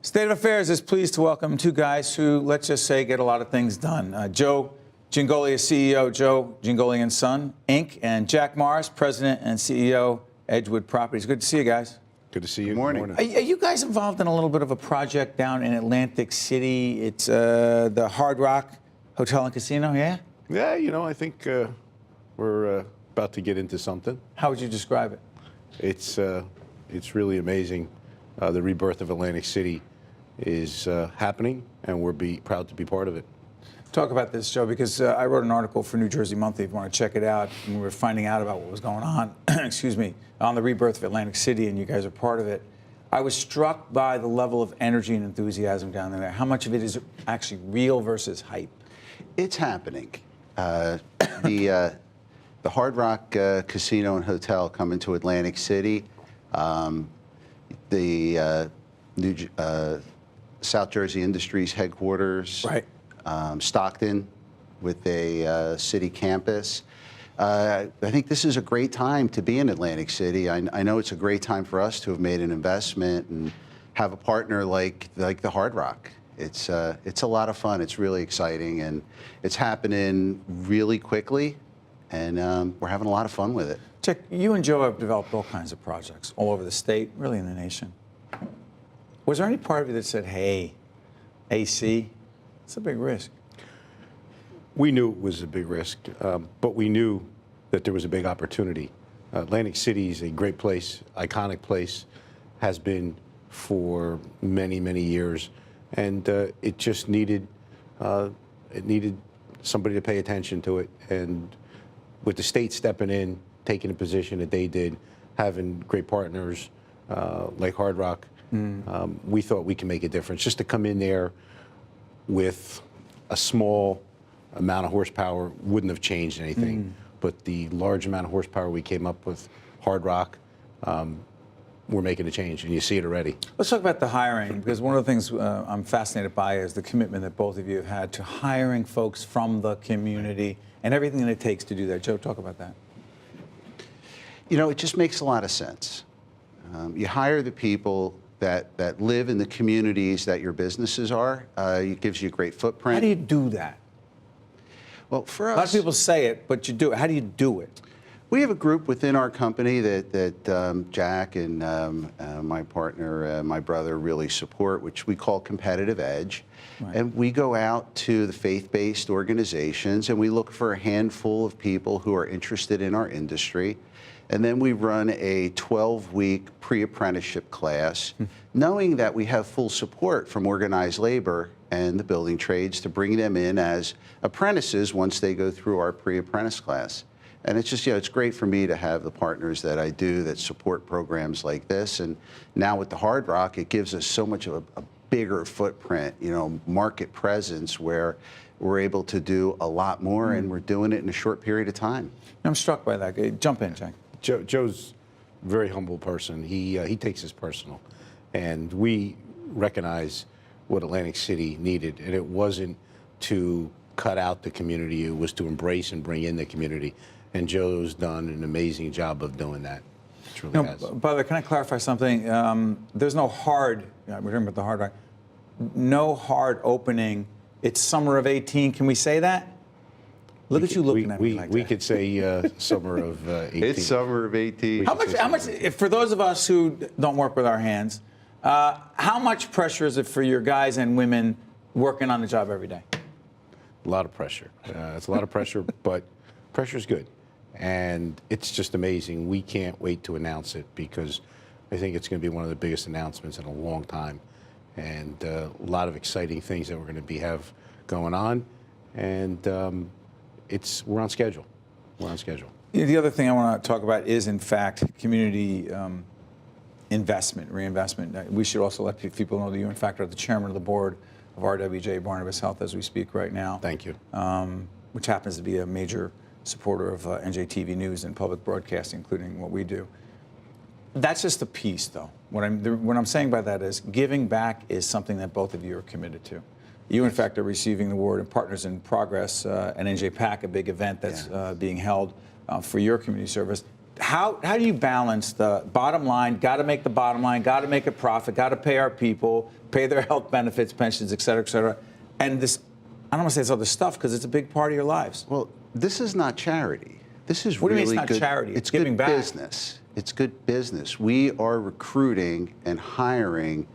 State of Affairs is pleased to welcome two guys who, let's just say, get a lot of things done. Joe Jingoli is CEO, Joe Jingoli Son, Inc., and Jack Morris, President and CEO, Edgewood Properties. Good to see you guys. Good to see you. Good morning. Are you guys involved in a little bit of a project down in Atlantic City? It's the Hard Rock Hotel and Casino, yeah? Yeah, you know, I think we're about to get into something. How would you describe it? It's really amazing. The rebirth of Atlantic City is happening, and we're proud to be part of it. Talk about this, Joe, because I wrote an article for New Jersey Monthly, if you want to check it out, and we were finding out about what was going on, excuse me, on the rebirth of Atlantic City, and you guys are part of it. I was struck by the level of energy and enthusiasm down there. How much of it is actually real versus hype? It's happening. The Hard Rock Casino and Hotel coming to Atlantic City. The new South Jersey Industries headquarters. Right. Stockton with a city campus. I think this is a great time to be in Atlantic City. I know it's a great time for us to have made an investment and have a partner like the Hard Rock. It's a lot of fun. It's really exciting, and it's happening really quickly, and we're having a lot of fun with it. Jack, you and Joe have developed all kinds of projects all over the state, really in the nation. Was there any part of you that said, hey, AC, it's a big risk? We knew it was a big risk, but we knew that there was a big opportunity. Atlantic City is a great place, iconic place, has been for many, many years, and it just needed somebody to pay attention to it. And with the state stepping in, taking a position that they did, having great partners like Hard Rock, we thought we can make a difference. Just to come in there with a small amount of horsepower wouldn't have changed anything. But the large amount of horsepower we came up with, Hard Rock, we're making a change, and you see it already. Let's talk about the hiring, because one of the things I'm fascinated by is the commitment that both of you have had to hiring folks from the community and everything that it takes to do that. Joe, talk about that. You know, it just makes a lot of sense. You hire the people that live in the communities that your businesses are. It gives you a great footprint. How do you do that? Well, for us, a lot of people say it, but you do it. How do you do it? We have a group within our company that Jack and my partner, my brother, really support, which we call Competitive Edge. Right. And we go out to the faith-based organizations, and we look for a handful of people who are interested in our industry. And then we run a 12-week pre-apprenticeship class, knowing that we have full support from organized labor and the building trades to bring them in as apprentices once they go through our pre-apprentice class. And it's just, you know, it's great for me to have the partners that I do that support programs like this. And now with the Hard Rock, it gives us so much of a bigger footprint, you know, market presence where we're able to do a lot more, and we're doing it in a short period of time. I'm struck by that. Jump in, Jack. Joe's a very humble person. He takes this personal, and we recognize what Atlantic City needed, and it wasn't to cut out the community, it was to embrace and bring in the community, and Joe's done an amazing job of doing that. It really has. By the way, can I clarify something? There's no hard, we're talking about the Hard Rock, no hard opening. It's summer of 18, can we say that? Look at you looking at me like that. We could say summer of 18. It's summer of 18. How much, for those of us who don't work with our hands, how much pressure is it for your guys and women working on the job every day? A lot of pressure. It's a lot of pressure, but pressure's good. And it's just amazing. We can't wait to announce it, because I think it's going to be one of the biggest announcements in a long time. And a lot of exciting things that we're going to have going on. And we're on schedule. We're on schedule. The other thing I want to talk about is, in fact, community investment, reinvestment. We should also let people know that you, in fact, are the chairman of the board of RWJ Barnabas Health as we speak right now. Thank you. Which happens to be a major supporter of NJTV News and public broadcasting, including what we do. That's just a piece, though. What I'm saying by that is giving back is something that both of you are committed to. You, in fact, are receiving the award of Partners in Progress, an NJPAC, a big event that's being held for your community service. how do you balance the bottom line? Got to make the bottom line. Got to make a profit. Got to pay our people, pay their health benefits, pensions, et cetera, and this. I don't want to say this other stuff because it's a big part of your lives. Well, this is not charity. This is What do you really mean it's not good, charity? It's good giving back. business. It's good business. We are recruiting and hiring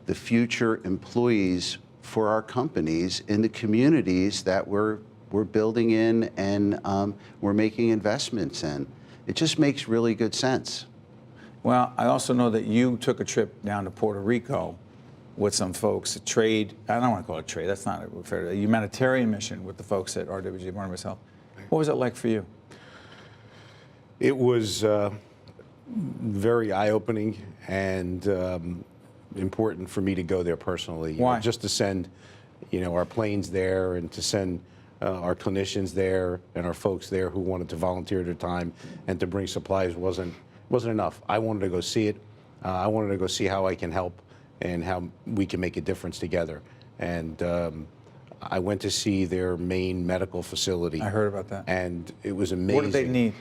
the future employees for our companies in the communities that we're building in and we're making investments in. It just makes really good sense. Well, I also know that you took a trip down to Puerto Rico with some folks, a trade, I don't want to call it trade, that's not fair, a humanitarian mission with the folks at RWJ Barnabas Health. What was it like for you? It was very eye-opening and important for me to go there personally. Why? Just to send, our planes there and to send our clinicians there and our folks there who wanted to volunteer their time and to bring supplies wasn't enough. I wanted to go see it. I wanted to go see how I can help and how we can make a difference together. And I went to see their main medical facility. I heard about that. And it was amazing. What did they need?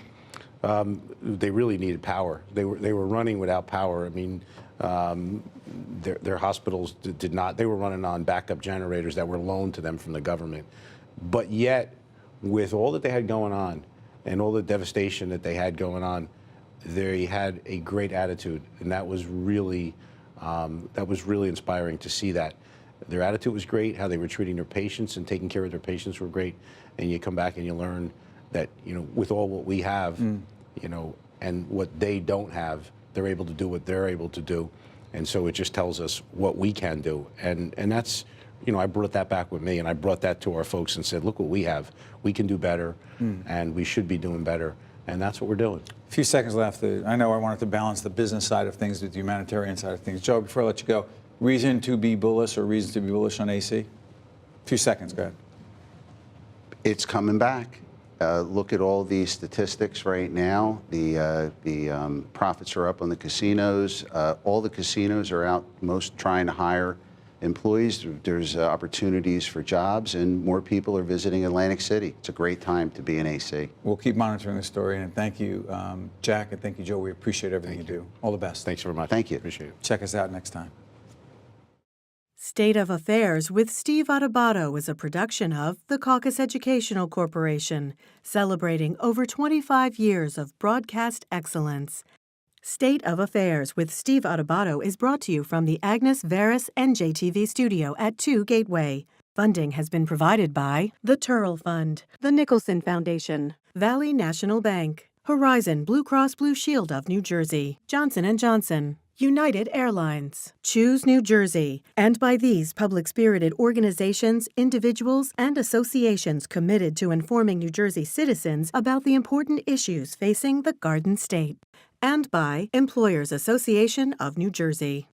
They really needed power. They were running without power. I mean, their hospitals did not. They were running on backup generators that were loaned to them from the government. But yet, with all that they had going on and all the devastation that they had going on, they had a great attitude, and that was really inspiring to see that. Their attitude was great. How they were treating their patients and taking care of their patients were great. And you come back and you learn that with all what we have, and what they don't have, they're able to do what they're able to do, and so it just tells us what we can do. And that's, I brought that back with me, and I brought that to our folks and said, look what we have. We can do better, and we should be doing better, and that's what we're doing. A few seconds left. I know I wanted to balance the business side of things with the humanitarian side of things. Joe, before I let you go, reason to be bullish or reason to be bullish on AC? A few seconds, go ahead. It's coming back. Look at all these statistics right now. The profits are up on the casinos. All the casinos are out, most trying to hire employees. There's opportunities for jobs, and more people are visiting Atlantic City. It's a great time to be in AC. We'll keep monitoring the story, and thank you, Jack, and thank you, Joe. We appreciate everything you do. All the best. Thanks very much. Thank you. Appreciate it. Check us out next time. State of Affairs with Steve Adubato is a production of the Caucus Educational Corporation, celebrating over 25 years of broadcast excellence. State of Affairs with Steve Adubato is brought to you from the Agnes Veris NJTV studio at 2 Gateway. Funding has been provided by the Turl Fund, the Nicholson Foundation, Valley National Bank, Horizon Blue Cross Blue Shield of New Jersey, Johnson & Johnson, United Airlines, Choose New Jersey, and by these public-spirited organizations, individuals, and associations committed to informing New Jersey citizens about the important issues facing the Garden State, and by Employers Association of New Jersey.